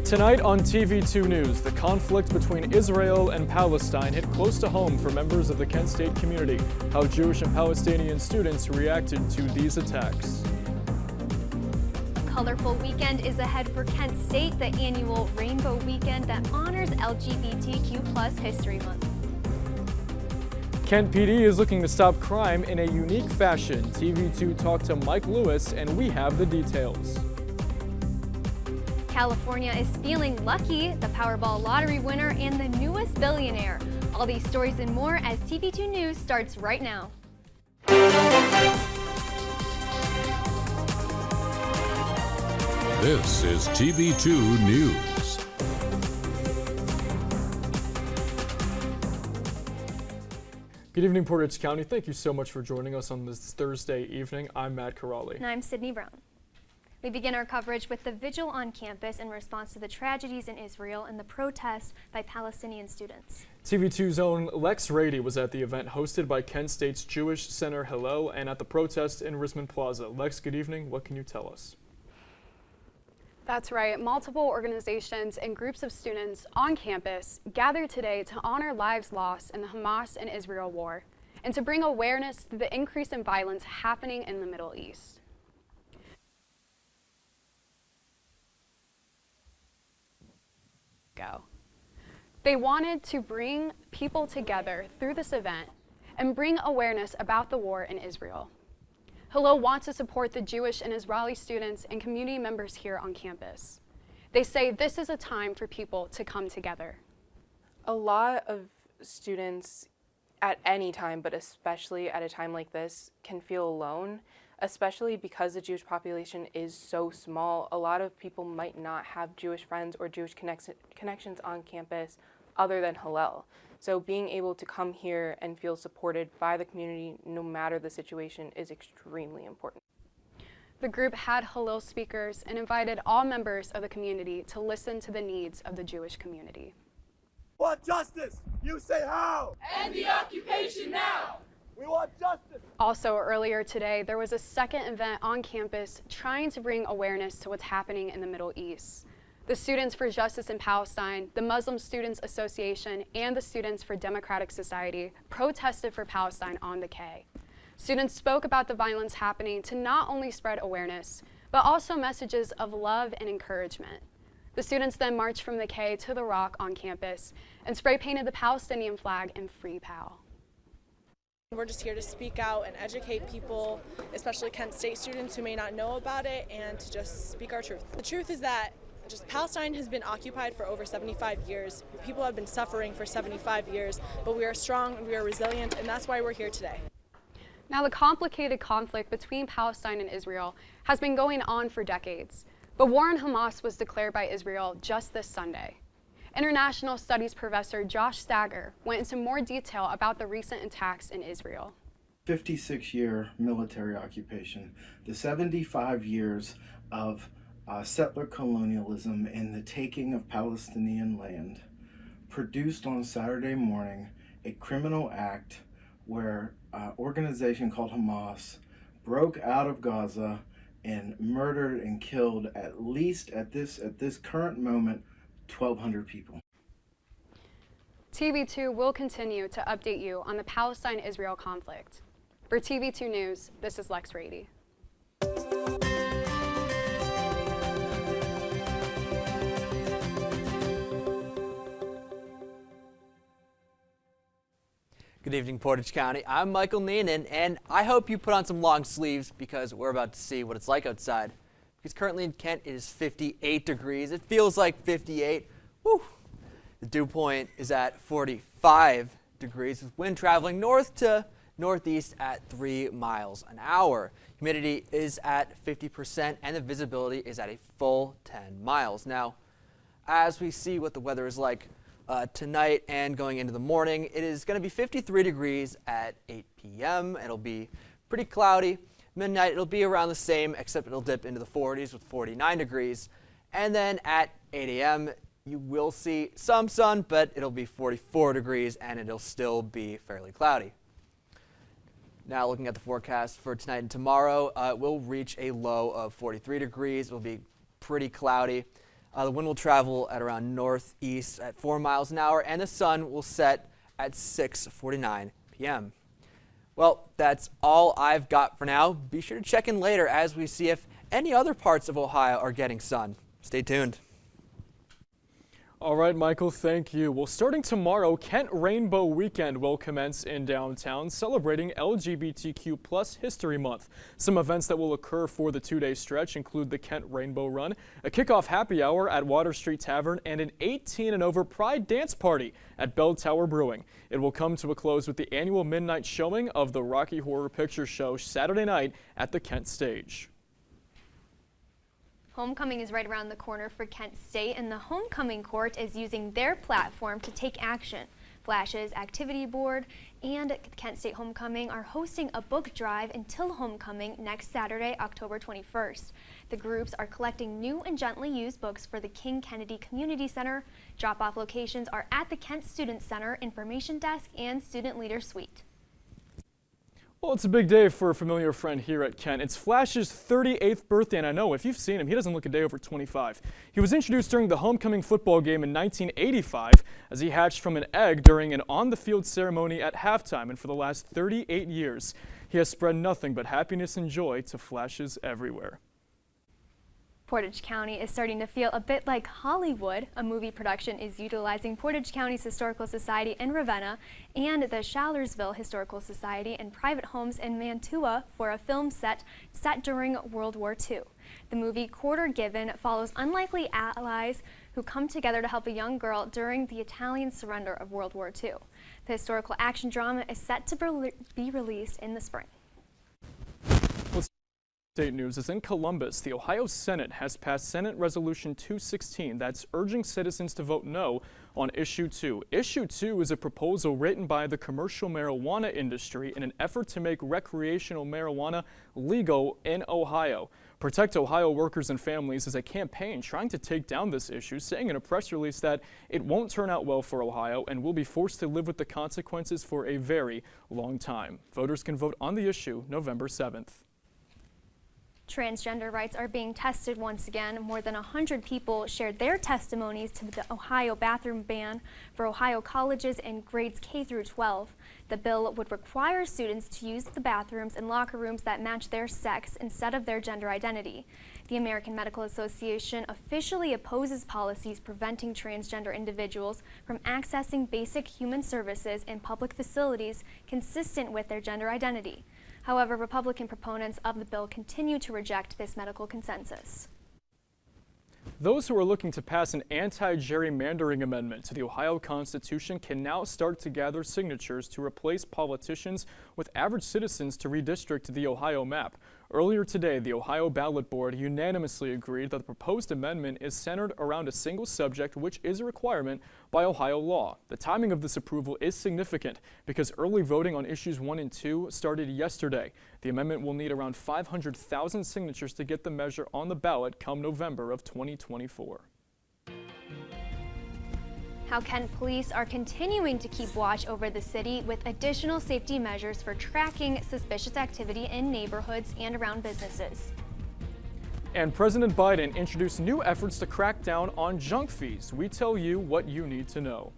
Tonight on TV2 News, the conflict between Israel and Palestine hit close to home for members of the Kent State community. How Jewish and Palestinian students reacted to these attacks. A colorful weekend is ahead for Kent State, the annual Rainbow Weekend that honors LGBTQ+ History Month. Kent PD is looking to stop crime in a unique fashion. TV2 talked to Mike Lewis, and we have the details. California is feeling lucky, the Powerball lottery winner and the newest billionaire. All these stories and more as TV2 News starts right now. This is TV2 News. Good evening, Portage County. Thank you so much for joining us on this Thursday evening. I'm Matt Corrali. And I'm Sydney Brown. We begin our coverage with the vigil on campus in response to the tragedies in Israel and the protest by Palestinian students. TV2's own Lex Radde was at the event hosted by Kent State's Jewish Center Hillel and at the protest in Risman Plaza. Lex, good evening. What can you tell us? That's right. Multiple organizations and groups of students on campus gathered today to honor lives lost in the Hamas and Israel war and to bring awareness to the increase in violence happening in the Middle East. They wanted to bring people together through this event and bring awareness about the war in Israel. Hillel wants to support the Jewish and Israeli students and community members here on campus. They say this is a time for people to come together. A lot of students at any time, but especially at a time like this, can feel alone, especially because the Jewish population is so small. A lot of people might not have Jewish friends or Jewish connections on campus other than Hillel. So being able to come here and feel supported by the community, no matter the situation, is extremely important. The group had Hillel speakers and invited all members of the community to listen to the needs of the Jewish community. Want justice! You say how? End the occupation now! We want justice! Also earlier today, there was a second event on campus trying to bring awareness to what's happening in the Middle East. The Students for Justice in Palestine, the Muslim Students Association, and the Students for Democratic Society protested for Palestine on the K. Students spoke about the violence happening to not only spread awareness, but also messages of love and encouragement. The students then marched from the K to the Rock on campus and spray painted the Palestinian flag in Free Pal. We're just here to speak out and educate people, especially Kent State students who may not know about it, and to just speak our truth. The truth is that Palestine has been occupied for over 75 years. People have been suffering for 75 years, but we are strong and we are resilient, and that's why we're here today. Now, the complicated conflict between Palestine and Israel has been going on for decades, but war on Hamas was declared by Israel just this Sunday. International Studies professor Josh Stager went into more detail about the recent attacks in Israel. 56-year military occupation, the 75 years of settler colonialism and the taking of Palestinian land produced on Saturday morning a criminal act where an organization called Hamas broke out of Gaza and murdered and killed at least at this current moment 1,200 people. TV2 will continue to update you on the Palestine-Israel conflict. For TV2 News, this is Lex Radde. Good evening, Portage County. I'm Michael Neenan, and I hope you put on some long sleeves because we're about to see what it's like outside. Because currently in Kent, it is 58 degrees. It feels like 58. Woo! The dew point is at 45 degrees, with wind traveling north to northeast at 3 miles an hour. Humidity is at 50%, and the visibility is at a full 10 miles. Now, as we see what the weather is like tonight and going into the morning, it is going to be 53 degrees at 8 p.m. It'll be pretty cloudy. Midnight, it'll be around the same, except it'll dip into the 40s with 49 degrees. And then at 8 a.m., you will see some sun, but it'll be 44 degrees, and it'll still be fairly cloudy. Now looking at the forecast for tonight and tomorrow, it will reach a low of 43 degrees. It'll be pretty cloudy. The wind will travel at around northeast at 4 miles an hour, and the sun will set at 6:49 p.m. Well, that's all I've got for now. Be sure to check in later as we see if any other parts of Ohio are getting sun. Stay tuned. All right, Michael, thank you. Well, starting tomorrow, Kent Rainbow Weekend will commence in downtown, celebrating LGBTQ+ History Month. Some events that will occur for the two-day stretch include the Kent Rainbow Run, a kickoff happy hour at Water Street Tavern, and an 18 and over Pride dance party at Bell Tower Brewing. It will come to a close with the annual midnight showing of the Rocky Horror Picture Show Saturday night at the Kent Stage. Homecoming is right around the corner for Kent State, and the Homecoming Court is using their platform to take action. Flash's Activity Board and Kent State Homecoming are hosting a book drive until homecoming next Saturday, October 21st. The groups are collecting new and gently used books for the King Kennedy Community Center. Drop-off locations are at the Kent Student Center, Information Desk, and Student Leader Suite. Well, it's a big day for a familiar friend here at Kent. It's Flash's 38th birthday, and I know if you've seen him, he doesn't look a day over 25. He was introduced during the homecoming football game in 1985 as he hatched from an egg during an on-the-field ceremony at halftime, and for the last 38 years, he has spread nothing but happiness and joy to Flashes everywhere. Portage County is starting to feel a bit like Hollywood. A movie production is utilizing Portage County's Historical Society in Ravenna and the Challersville Historical Society and private homes in Mantua for a film set during World War II. The movie Quarter Given follows unlikely allies who come together to help a young girl during the Italian surrender of World War II. The historical action drama is set to be released in the spring. State news is in Columbus. The Ohio Senate has passed Senate Resolution 216 that's urging citizens to vote no on Issue 2. Issue 2 is a proposal written by the commercial marijuana industry in an effort to make recreational marijuana legal in Ohio. Protect Ohio Workers and Families is a campaign trying to take down this issue, saying in a press release that it won't turn out well for Ohio and will be forced to live with the consequences for a very long time. Voters can vote on the issue November 7th. Transgender rights are being tested once again. More than 100 people shared their testimonies to the Ohio bathroom ban for Ohio colleges and grades K through 12. The bill would require students to use the bathrooms and locker rooms that match their sex instead of their gender identity. The American Medical Association officially opposes policies preventing transgender individuals from accessing basic human services in public facilities consistent with their gender identity. However, Republican proponents of the bill continue to reject this medical consensus. Those who are looking to pass an anti-gerrymandering amendment to the Ohio Constitution can now start to gather signatures to replace politicians with average citizens to redistrict the Ohio map. Earlier today, the Ohio Ballot Board unanimously agreed that the proposed amendment is centered around a single subject, which is a requirement by Ohio law. The timing of this approval is significant because early voting on issues 1 and 2 started yesterday. The amendment will need around 500,000 signatures to get the measure on the ballot come November of 2024. How Kent police are continuing to keep watch over the city with additional safety measures for tracking suspicious activity in neighborhoods and around businesses. And President Biden introduced new efforts to crack down on junk fees. We tell you what you need to know.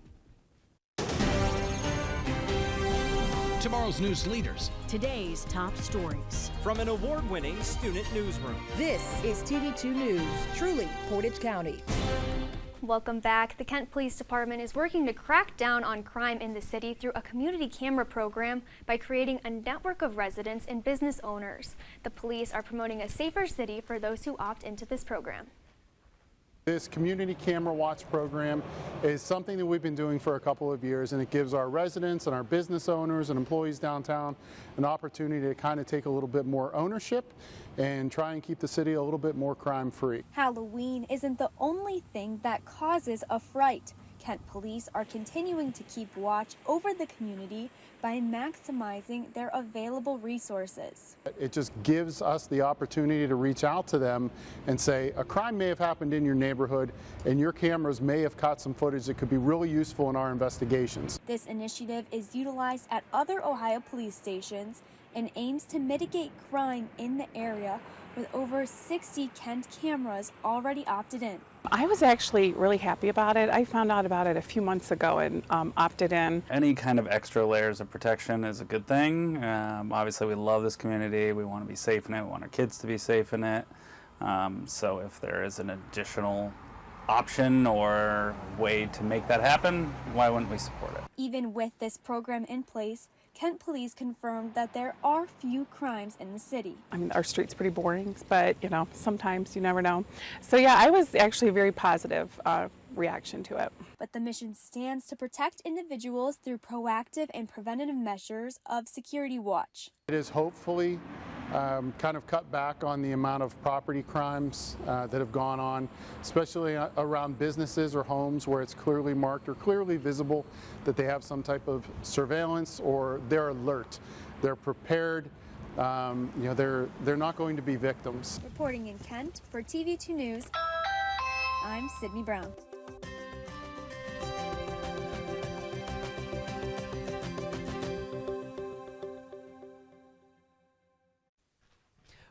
Tomorrow's news leaders. Today's top stories. From an award-winning student newsroom. This is TV2 News, truly Portage County. Welcome back. The Kent Police Department is working to crack down on crime in the city through a community camera program by creating a network of residents and business owners. The police are promoting a safer city for those who opt into this program. This community camera watch program is something that we've been doing for a couple of years, and it gives our residents and our business owners and employees downtown an opportunity to kind of take a little bit more ownership and try and keep the city a little bit more crime-free. Halloween isn't the only thing that causes a fright. Kent police are continuing to keep watch over the community by maximizing their available resources. It just gives us the opportunity to reach out to them and say, a crime may have happened in your neighborhood and your cameras may have caught some footage that could be really useful in our investigations. This initiative is utilized at other Ohio police stations and aims to mitigate crime in the area with over 60 Kent cameras already opted in. I was actually really happy about it. I found out about it a few months ago and opted in. Any kind of extra layers of protection is a good thing. Obviously, we love this community. We want to be safe in it. We want our kids to be safe in it. So if there is an additional option or way to make that happen, why wouldn't we support it? Even with this program in place, Kent police confirmed that there are few crimes in the city. I mean, our street's pretty boring, but you know, sometimes you never know. So yeah, I was actually a very positive reaction to it. But the mission stands to protect individuals through proactive and preventative measures of Security Watch. It is hopefully kind of cut back on the amount of property crimes that have gone on, especially around businesses or homes where it's clearly marked or clearly visible that they have some type of surveillance or they're alert, they're prepared. You know, they're not going to be victims. Reporting in Kent for TV2 News, I'm Sydney Brown.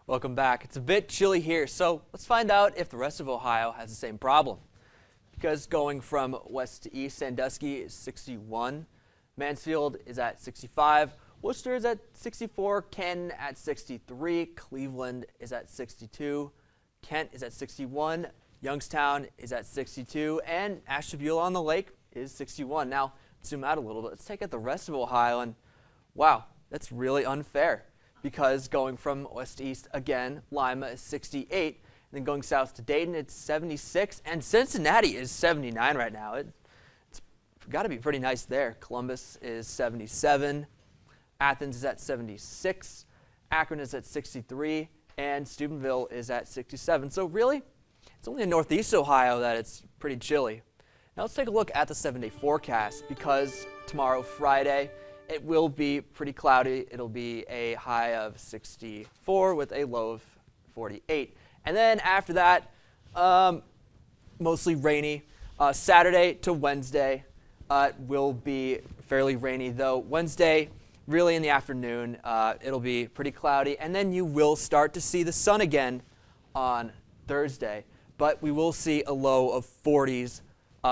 Welcome back. It's a bit chilly here, so let's find out if the rest of Ohio has the same problem. Because going from west to east, Sandusky is 61, Mansfield is at 65, Worcester is at 64, Canton at 63, Cleveland is at 62, Kent is at 61, Youngstown is at 62, and Ashtabula-on-the-Lake is 61. Now, zoom out a little bit. Let's take out the rest of Ohio, and wow, that's really unfair. Because going from west to east again, Lima is 68, and then going south to Dayton, it's 76, and Cincinnati is 79 right now. It's got to be pretty nice there. Columbus is 77, Athens is at 76, Akron is at 63, and Steubenville is at 67. So really, it's only in northeast Ohio that it's pretty chilly. Now let's take a look at the 7-day forecast, because tomorrow, Friday, it will be pretty cloudy. It'll be a high of 64 with a low of 48. And then after that, mostly rainy. Saturday to Wednesday will be fairly rainy, though. Wednesday, really in the afternoon, it'll be pretty cloudy. And then you will start to see the sun again on Thursday. But we will see a low of 40s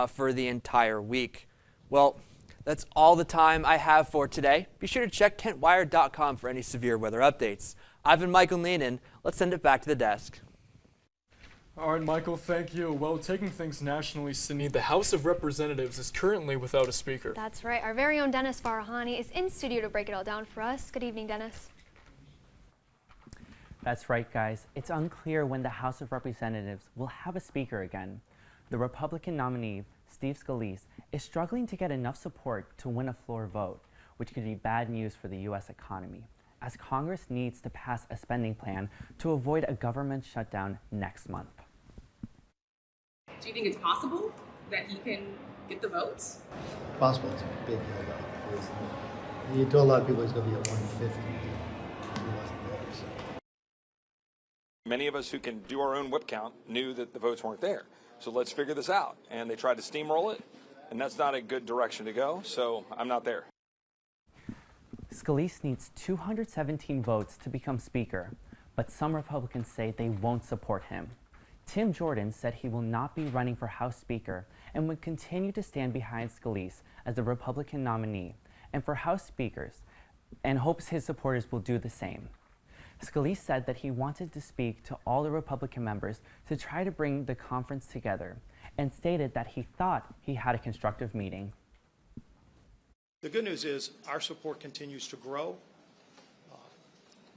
for the entire week. Well, that's all the time I have for today. Be sure to check KentWire.com for any severe weather updates. I've been Michael Neenan. Let's send it back to the desk. All right, Michael, thank you. Well, taking things nationally, Sydney, the House of Representatives is currently without a speaker. That's right. Our very own Dennis Farahani is in studio to break it all down for us. Good evening, Dennis. That's right, guys. It's unclear when the House of Representatives will have a speaker again. The Republican nominee, Steve Scalise, is struggling to get enough support to win a floor vote, which could be bad news for the U.S. economy, as Congress needs to pass a spending plan to avoid a government shutdown next month. Do you think it's possible that he can get the votes? Possible. It's a big hill, though. You told a lot of people he's going to be at 150. He wasn't there, so. Many of us who can do our own whip count knew that the votes weren't there. So let's figure this out. And they tried to steamroll it, and that's not a good direction to go, so I'm not there. Scalise needs 217 votes to become Speaker, but some Republicans say they won't support him. Tim Jordan said he will not be running for House Speaker and would continue to stand behind Scalise as the Republican nominee and for House Speakers, and hopes his supporters will do the same. Scalise said that he wanted to speak to all the Republican members to try to bring the conference together, and stated that he thought he had a constructive meeting. The good news is our support continues to grow.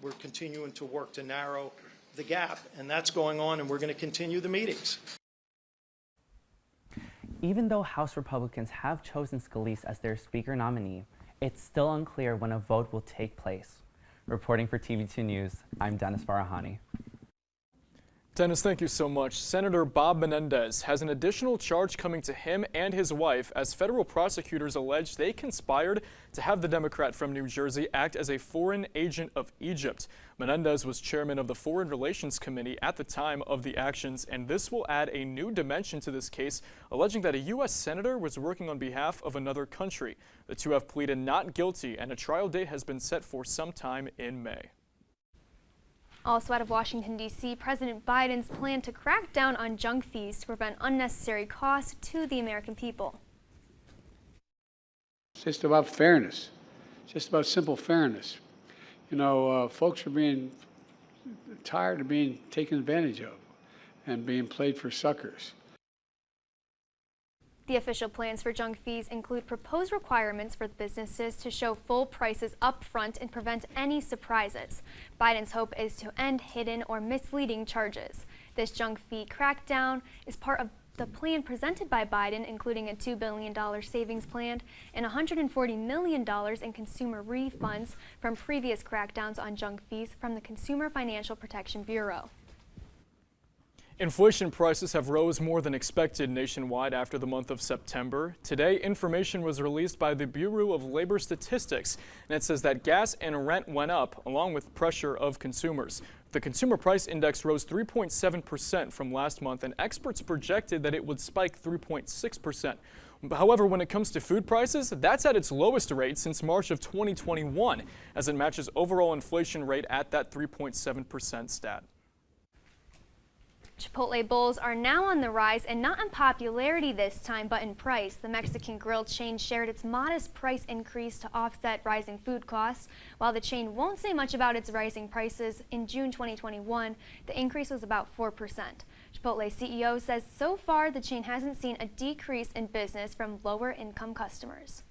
We're continuing to work to narrow the gap, and that's going on, and we're going to continue the meetings. Even though House Republicans have chosen Scalise as their Speaker nominee, it's still unclear when a vote will take place. Reporting for TV2 News, I'm Dennis Farahani. Dennis, thank you so much. Senator Bob Menendez has an additional charge coming to him and his wife as federal prosecutors allege they conspired to have the Democrat from New Jersey act as a foreign agent of Egypt. Menendez was chairman of the Foreign Relations Committee at the time of the actions, and this will add a new dimension to this case, alleging that a U.S. senator was working on behalf of another country. The two have pleaded not guilty, and a trial date has been set for sometime in May. Also out of Washington, D.C., President Biden's plan to crack down on junk fees to prevent unnecessary costs to the American people. It's just about fairness. It's just about simple fairness. You know, folks are being tired of being taken advantage of and being played for suckers. The official plans for junk fees include proposed requirements for businesses to show full prices up front and prevent any surprises. Biden's hope is to end hidden or misleading charges. This junk fee crackdown is part of the plan presented by Biden, including a $2 billion savings plan and $140 million in consumer refunds from previous crackdowns on junk fees from the Consumer Financial Protection Bureau. Inflation prices have rose more than expected nationwide after the month of September. Today, information was released by the Bureau of Labor Statistics, and it says that gas and rent went up, along with pressure of consumers. The Consumer Price Index rose 3.7% from last month, and experts projected that it would spike 3.6%. However, when it comes to food prices, that's at its lowest rate since March of 2021, as it matches overall inflation rate at that 3.7% stat. Chipotle bowls are now on the rise, and not in popularity this time, but in price. The Mexican grill chain shared its modest price increase to offset rising food costs. While the chain won't say much about its rising prices, in June 2021, the increase was about 4%. Chipotle CEO says so far the chain hasn't seen a decrease in business from lower income customers.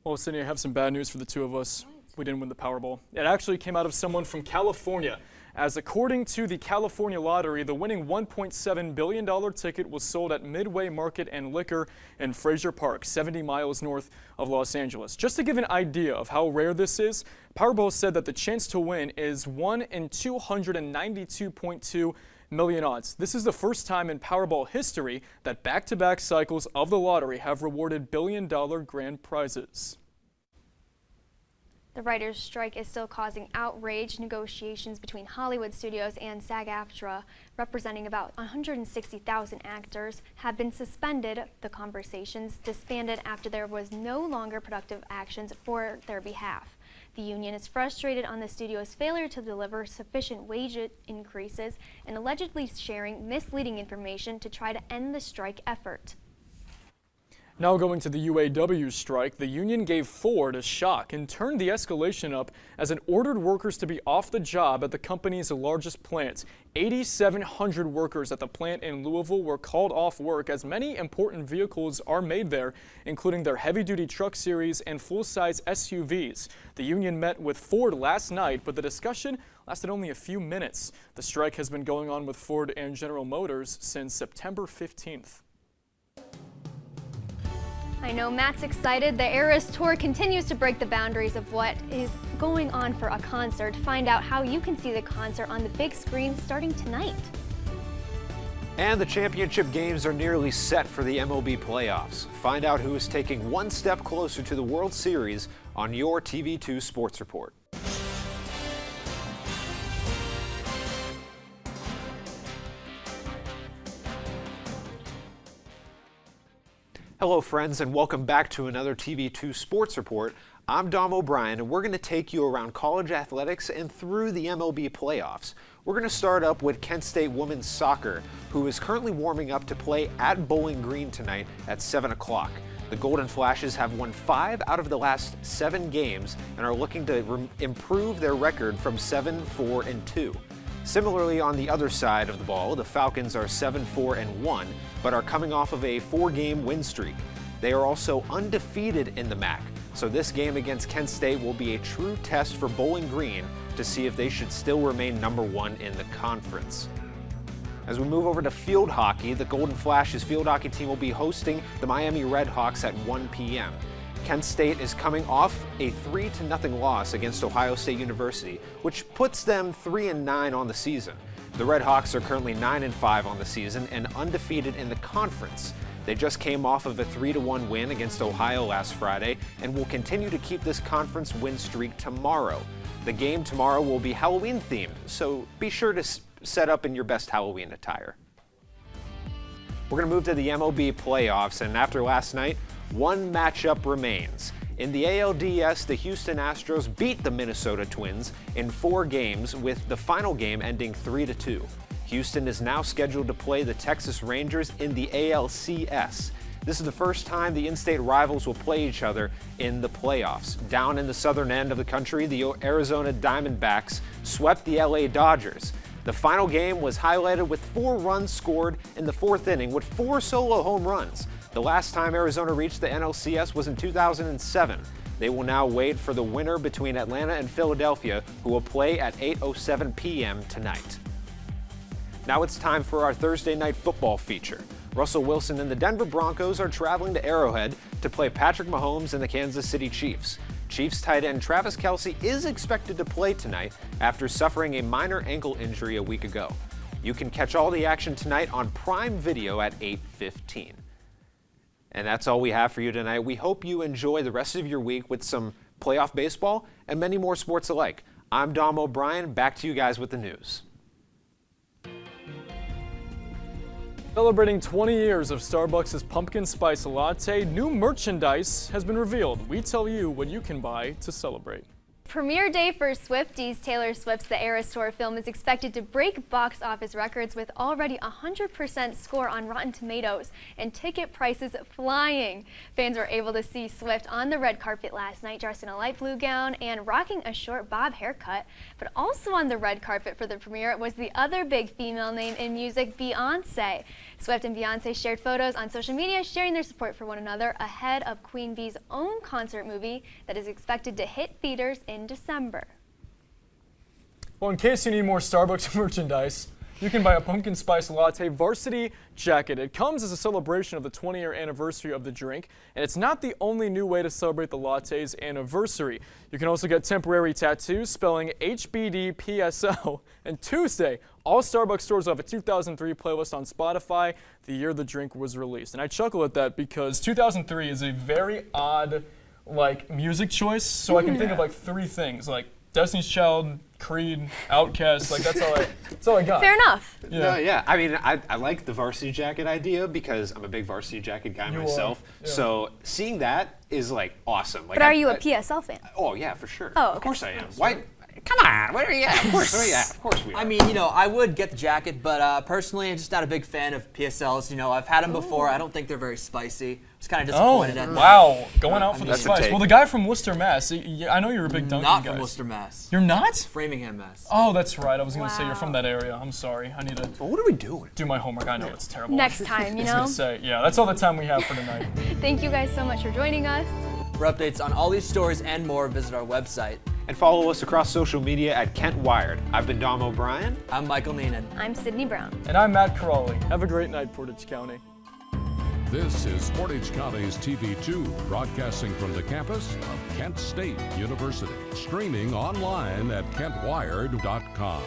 Well, Sydney, I have some bad news for the two of us. We didn't win the Powerball. It actually came out of someone from California, as according to the California Lottery, the winning $1.7 billion ticket was sold at Midway Market and Liquor in Fraser Park, 70 miles north of Los Angeles. Just to give an idea of how rare this is, Powerball said that the chance to win is 1 in 292.2 million odds. This is the first time in Powerball history that back-to-back cycles of the lottery have rewarded billion-dollar grand prizes. The writers' strike is still causing outrage. Negotiations between Hollywood studios and SAG-AFTRA, representing about 160,000 actors, have been suspended. The conversations disbanded after there was no longer productive actions for their behalf. The union is frustrated on the studio's failure to deliver sufficient wage increases and allegedly sharing misleading information to try to end the strike effort. Now going to the UAW strike, the union gave Ford a shock and turned the escalation up as it ordered workers to be off the job at the company's largest plant. 8,700 workers at the plant in Louisville were called off work as many important vehicles are made there, including their heavy-duty truck series and full-size SUVs. The union met with Ford last night, but the discussion lasted only a few minutes. The strike has been going on with Ford and General Motors since September 15th. I know Matt's excited. The Eras Tour continues to break the boundaries of what is going on for a concert. Find out how you can see the concert on the big screen starting tonight. And the championship games are nearly set for the MLB playoffs. Find out who is taking one step closer to the World Series on your TV2 Sports Report. Hello friends, and welcome back to another TV2 Sports Report. I'm Dom O'Brien, and we're going to take you around college athletics and through the MLB playoffs. We're going to start up with Kent State women's soccer, who is currently warming up to play at Bowling Green tonight at 7 o'clock. The Golden Flashes have won 5 out of the last 7 games and are looking to improve their record from 7-4-2. Similarly, on the other side of the ball, the Falcons are 7-4-1, but are coming off of a 4-game win streak. They are also undefeated in the MAC, so this game against Kent State will be a true test for Bowling Green to see if they should still remain #1 in the conference. As we move over to field hockey, the Golden Flashes field hockey team will be hosting the Miami Redhawks at 1 p.m. Kent State is coming off a 3-0 loss against Ohio State University, which puts them 3-9 on the season. The Redhawks are currently 9-5 on the season and undefeated in the conference. They just came off of a 3-1 win against Ohio last Friday and will continue to keep this conference win streak tomorrow. The game tomorrow will be Halloween themed, so be sure to set up in your best Halloween attire. We're going to move to the MLB playoffs, and after last night, one matchup remains. In the ALDS, the Houston Astros beat the Minnesota Twins in 4 games, with the final game ending 3-2. Houston is now scheduled to play the Texas Rangers in the ALCS. This is the first time the in-state rivals will play each other in the playoffs. Down in the southern end of the country, the Arizona Diamondbacks swept the LA Dodgers. The final game was highlighted with 4 runs scored in the 4th inning with 4 solo home runs. The last time Arizona reached the NLCS was in 2007. They will now wait for the winner between Atlanta and Philadelphia, who will play at 8:07 p.m. tonight. Now it's time for our Thursday night football feature. Russell Wilson and the Denver Broncos are traveling to Arrowhead to play Patrick Mahomes and the Kansas City Chiefs. Chiefs tight end Travis Kelce is expected to play tonight after suffering a minor ankle injury a week ago. You can catch all the action tonight on Prime Video at 8:15. And that's all we have for you tonight. We hope you enjoy the rest of your week with some playoff baseball and many more sports alike. I'm Dom O'Brien. Back to you guys with the news. Celebrating 20 years of Starbucks' pumpkin spice latte, new merchandise has been revealed. We tell you what you can buy to celebrate. Premiere day for Swifties. Taylor Swift's The Eras Tour film is expected to break box office records with already 100% score on Rotten Tomatoes and ticket prices flying. Fans were able to see Swift on the red carpet last night dressed in a light blue gown and rocking a short bob haircut. But also on the red carpet for the premiere was the other big female name in music, Beyonce. Swift and Beyonce shared photos on social media sharing their support for one another ahead of Queen Bee's own concert movie that is expected to hit theaters in December. Well, in case you need more Starbucks merchandise, you can buy a pumpkin spice latte varsity jacket. It comes as a celebration of the 20-year anniversary of the drink, and it's not the only new way to celebrate the latte's anniversary. You can also get temporary tattoos spelling HBDPSL. And Tuesday, all Starbucks stores will have a 2003 playlist on Spotify, the year the drink was released. And I chuckle at that because 2003 is a very odd, music choice. So I can think of 3 things, like Destiny's Child, Creed, Outkast, that's all I got. Fair enough. Yeah. No, yeah. I mean, I like the varsity jacket idea because I'm a big varsity jacket guy myself. Yeah. So seeing that is awesome. But are you a PSL fan? Oh yeah, for sure. Oh, okay. Of course I am. Why? Come on, what are you? Of course we are. I mean, I would get the jacket, but personally, I'm just not a big fan of PSLs. I've had them before. I don't think they're very spicy. I was kind of disappointed at them. Wow, going out for the That's a spice. take. Well, the guy from Worcester, Mass. I know you're a big Dunkin' Not guy. from Worcester, Mass. You're not? Framingham, Mass. Oh, that's right. I was going to say you're from that area. I'm sorry. I need to. Well, what are we doing? Do my homework. I know it's terrible. Next time, I was going to say, yeah, that's all the time we have for tonight. Thank you guys so much for joining us. For updates on all these stories and more, visit our website. And follow us across social media at Kent Wired. I've been Dom O'Brien. I'm Michael Neenan. I'm Sydney Brown. And I'm Matt Crawley. Have a great night, Portage County. This is Portage County's TV2, broadcasting from the campus of Kent State University. Streaming online at kentwired.com.